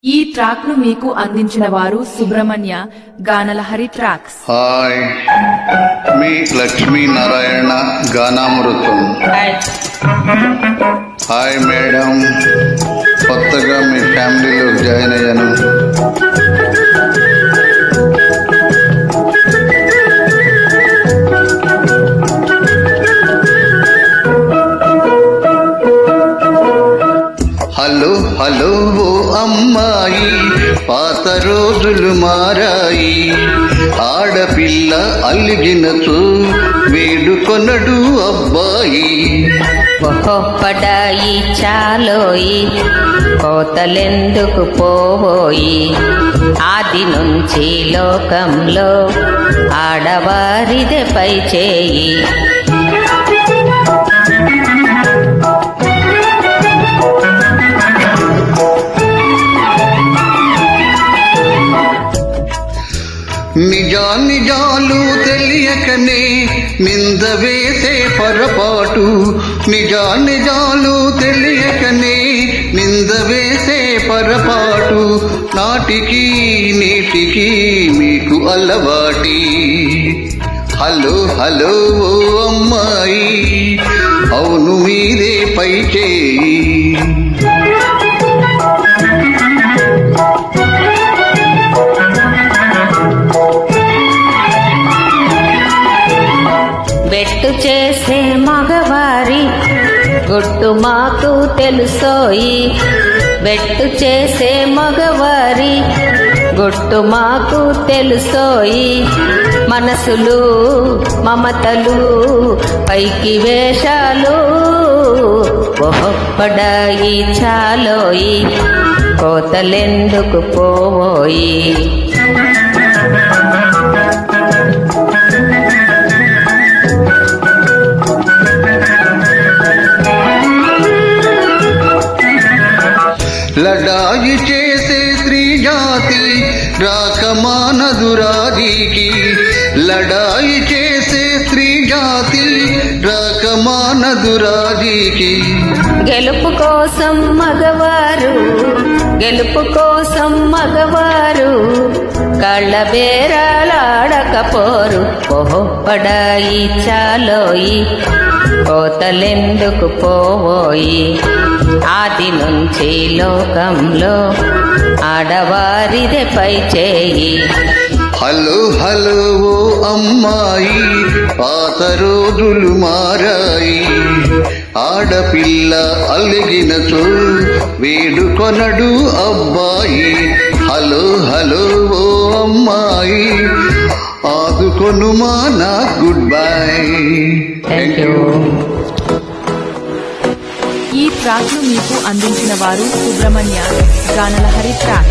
ఈ ట్రాక్ ను మీకు అందించిన వారు సుబ్రహ్మణ్య గానలహరి ట్రాక్స్. హాయ్, మీ లక్ష్మీ నారాయణ గానామృతం. హాయ్ మేడం, కొత్తగా మీ ఫ్యామిలీలో జాయిన్ అయ్యాను. హలో హలో ఓ అమ్మాయి, పాత రోజులు మారాయి. ఆడపిల్ల అలిగినచో వేడుకొనడు అబ్బాయి. పడాయి చాలోయి కోతలెందుకు పోయి. ఆది నుంచి లోకంలో ఆడవారిదే పై చేయి. నిజాలు తెలియకనే నింద వేసే పొరపాటు. నిజాలు తెలియకనే నింద వేసే పొరపాటు. నాటికి నీటికి మీకు అలవాటి. హలో హలో ఓ అమ్మాయి, అవును మీదే పై చేయి. బెట్టు చేసే మగవారి గుట్టు మాకు తెలుసోయి. బెట్టు చేసే మగవారి గుట్టు మాకు తెలుసోయి. మనసులు మమతలు పైకి వేషాలు. పడాయి చాలోయి కోతలెందుకు పోయి. లడాయి చేసే స్త్రీ జాతి రాకమానదు రాజీకి. లడాయి చేసే స్త్రీ జాతి రాకమానదు రాజీకి. గెలుపు కోసం మగవారు, గెలుపు కోసం మగవారు కళ్ళ బేరాలాడకపోరు. పడాయి చాలోయి కోతలెందుకు పోయి. ఆది నుంచి లోకంలో ఆడవారిదే పై చేయి. హలో హలో ఓ అమ్మాయి, పాత రోజులు మారాయి. ఆడపిల్ల అలిగినచో వేడుకొనడు అబ్బాయి. హలో హలో ఓ అమ్మాయి, ఆదుకొనుమా నా గుడ్ బై. Thank you. ఈ ట్రాక్ ను మీకు అందించిన వారు సుబ్రహ్మణ్య గానలహరి ట్రాక్స్.